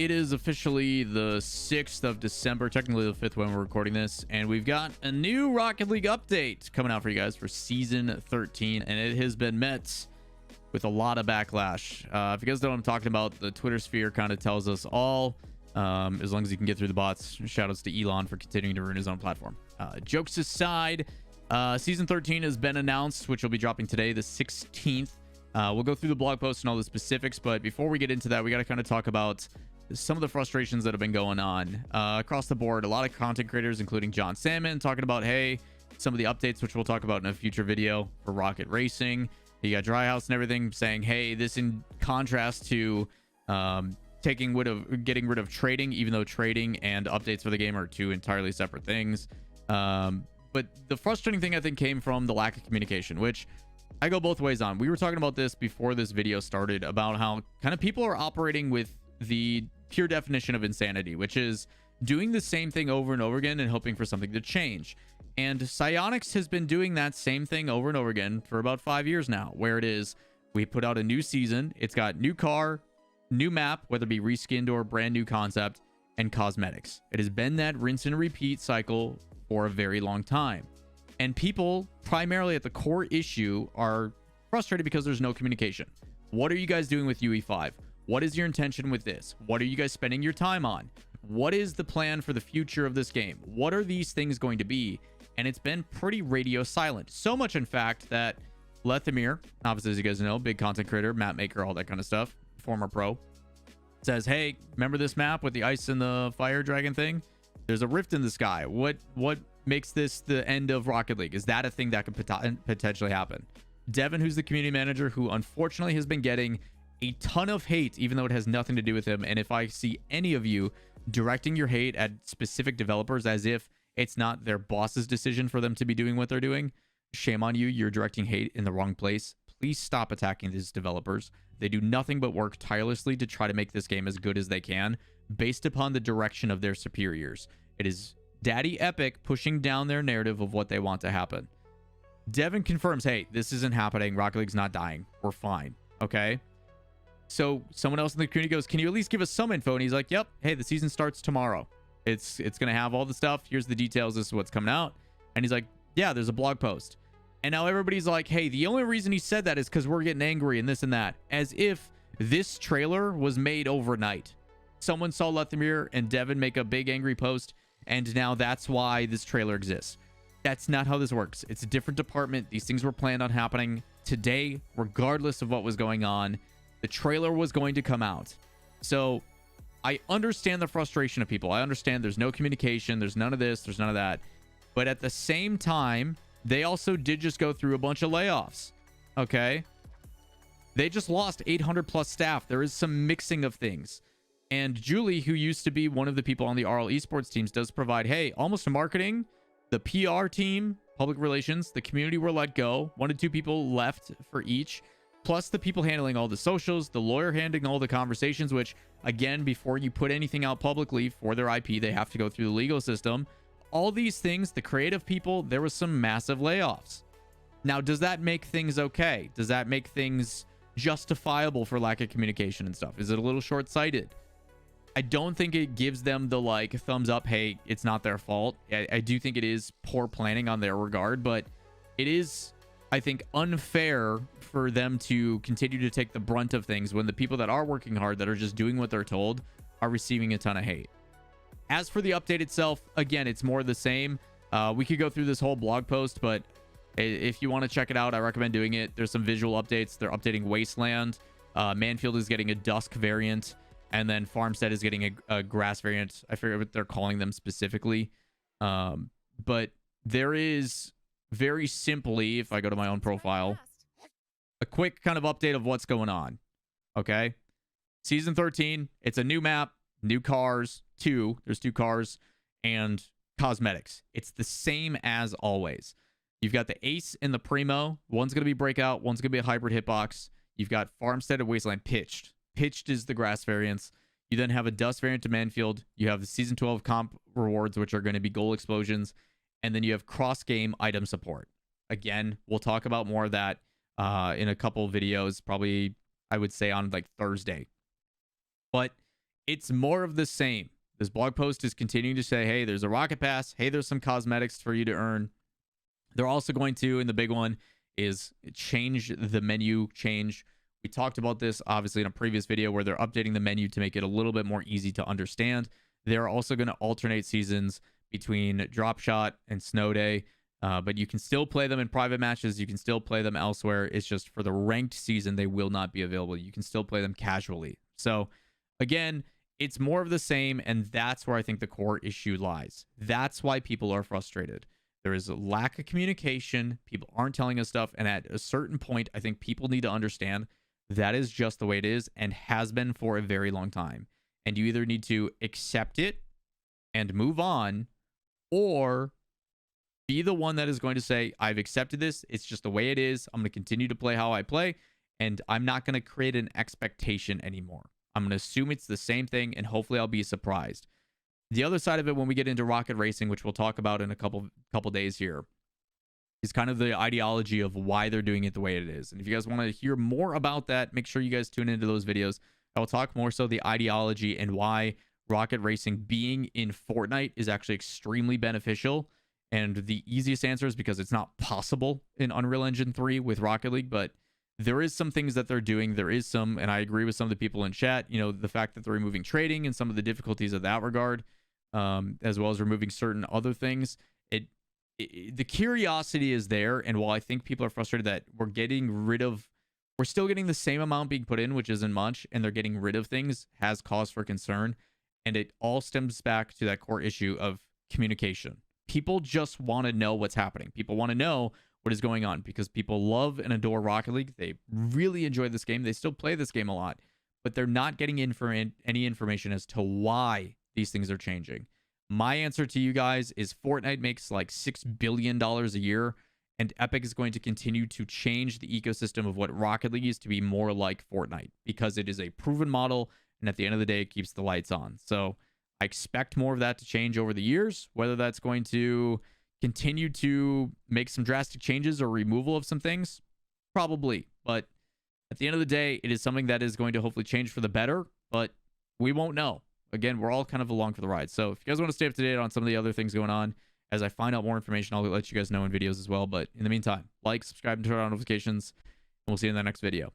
it is officially the 6th of December, technically the 5th when we're recording this, and we've got a new Rocket League update coming out for you guys for Season 13, and it has been met with a lot of backlash. If you guys know what I'm talking about, the Twitter sphere kind of tells us all, as long as you can get through the bots. Shoutouts to Elon for continuing to ruin his own platform. Jokes aside, Season 13 has been announced, which will be dropping today, the 16th. We'll go through the blog post and all the specifics, but before we get into that, we got to kind of talk about some of the frustrations that have been going on across the board. A lot of content creators, including John Salmon, talking about, hey, some of the updates, which we'll talk about in a future video for Rocket Racing. You got Dry House and everything saying, hey, this in contrast to getting rid of trading, even though trading and updates for the game are two entirely separate things. But the frustrating thing, I think, came from the lack of communication, which I go both ways on. We were talking about this before this video started, about how kind of people are operating with the pure definition of insanity, which is doing the same thing over and over again and hoping for something to change. And Psyonix has been doing that same thing over and over again for about 5 years now, where it is, we put out a new season, it's got new car, new map, whether it be reskinned or brand new concept, and cosmetics. It has been that rinse and repeat cycle for a very long time. And people, primarily at the core issue, are frustrated because there's no communication. What are you guys doing with UE5? What is your intention with this? What are you guys spending your time on? What is the plan for the future of this game? What are these things going to be? And it's been pretty radio silent. So much, in fact, that Lethamir, obviously, as you guys know, big content creator, map maker, all that kind of stuff, former pro, says, hey, remember this map with the ice and the fire dragon thing? There's a rift in the sky. What makes this the end of Rocket League? Is that a thing that could potentially happen? Devin, who's the community manager, who unfortunately has been getting a ton of hate, even though it has nothing to do with him. And if I see any of you directing your hate at specific developers as if it's not their boss's decision for them to be doing what they're doing, shame on you. You're directing hate in the wrong place. Please stop attacking these developers. They do nothing but work tirelessly to try to make this game as good as they can based upon the direction of their superiors. It is Daddy Epic pushing down their narrative of what they want to happen. Devin confirms, hey, this isn't happening. Rocket League's not dying. We're fine. Okay? So someone else in the community goes, can you at least give us some info? And he's like, yep. Hey, the season starts tomorrow. It's going to have all the stuff. Here's the details. This is what's coming out. And he's like, yeah, there's a blog post. And now everybody's like, hey, the only reason he said that is because we're getting angry and this and that. As if this trailer was made overnight. Someone saw Lethamir and Devin make a big angry post, and now that's why this trailer exists. That's not how this works. It's a different department. These things were planned on happening today, regardless of what was going on. The trailer was going to come out. So I understand the frustration of people. I understand there's no communication. There's none of this. There's none of that. But at the same time, they also did just go through a bunch of layoffs. Okay? They just lost 800 plus staff. There is some mixing of things. And Julie, who used to be one of the people on the RL esports teams, does provide, hey, almost marketing, the PR team, public relations, the community were let go. 1 to 2 people left for each, plus the people handling all the socials, the lawyer handling all the conversations, which, again, before you put anything out publicly for their IP, they have to go through the legal system. All these things, the creative people, there was some massive layoffs. Now, does that make things okay? Does that make things justifiable for lack of communication and stuff? Is it a little short-sighted? I don't think it gives them the like thumbs up, hey, it's not their fault. I do think it is poor planning on their regard, but it is, I think, unfair for them to continue to take the brunt of things when the people that are working hard, that are just doing what they're told, are receiving a ton of hate. As for the update itself, again, it's more the same. We could go through this whole blog post, but if you want to check it out, I recommend doing it. There's some visual updates. They're updating Wasteland. Manfield is getting a Dusk variant. And then Farmstead is getting a grass variant. I forget what they're calling them specifically. But there is, very simply, if I go to my own profile, a quick kind of update of what's going on. Okay? Season 13, it's a new map, new cars, there's 2 cars, and cosmetics. It's the same as always. You've got the Ace and the Primo. One's going to be Breakout, one's going to be a hybrid hitbox. You've got Farmstead and Wasteland pitched. Pitched is the grass variants. You then have a Dust variant to Manfield. You have the Season 12 comp rewards, which are going to be goal explosions. And then you have cross-game item support. Again, we'll talk about more of that in a couple videos, probably, I would say, on like Thursday. But It's more of the same. This blog post is continuing to say, hey, there's a rocket pass. Hey, there's some cosmetics for you to earn. They're also going to, and the big one is change the menu change. We talked about this obviously in a previous video where they're updating the menu to make it a little bit more easy to understand. They're also going to alternate seasons between Drop Shot and Snow Day, but you can still play them in private matches. You can still play them elsewhere. It's just for the ranked season, they will not be available. You can still play them casually. So again, it's more of the same, and that's where I think the core issue lies. That's why people are frustrated. There is a lack of communication. People aren't telling us stuff, and at a certain point, I think people need to understand that is just the way it is and has been for a very long time. And you either need to accept it and move on, or be the one that is going to say, I've accepted this. It's just the way it is. I'm going to continue to play how I play, and I'm not going to create an expectation anymore. I'm going to assume it's the same thing, and hopefully I'll be surprised. The other side of it, when we get into rocket racing, which we'll talk about in a couple days here, is kind of the ideology of why they're doing it the way it is. And if you guys want to hear more about that, make sure you guys tune into those videos. I will talk more so the ideology and why rocket racing being in Fortnite is actually extremely beneficial. And the easiest answer is because it's not possible in Unreal Engine 3 with Rocket League, but there is some things that they're doing. There is some, and I agree with some of the people in chat, you know, the fact that they're removing trading and some of the difficulties of that regard, as well as removing certain other things. The curiosity is there, and while I think people are frustrated that we're still getting the same amount being put in, which isn't much, and they're getting rid of things, has cause for concern. And it all stems back to that core issue of communication. People just want to know what's happening. People want to know what is going on because people love and adore Rocket League. They really enjoy this game. They still play this game a lot, but they're not getting any information as to why these things are changing. My answer to you guys is Fortnite makes like $6 billion a year, and Epic is going to continue to change the ecosystem of what Rocket League is to be more like Fortnite because it is a proven model, and at the end of the day, it keeps the lights on. So I expect more of that to change over the years, whether that's going to continue to make some drastic changes or removal of some things, probably. But at the end of the day, it is something that is going to hopefully change for the better, but we won't know. Again, we're all kind of along for the ride. So if you guys want to stay up to date on some of the other things going on, as I find out more information, I'll let you guys know in videos as well. But in the meantime, like, subscribe, and turn on notifications, and we'll see you in the next video.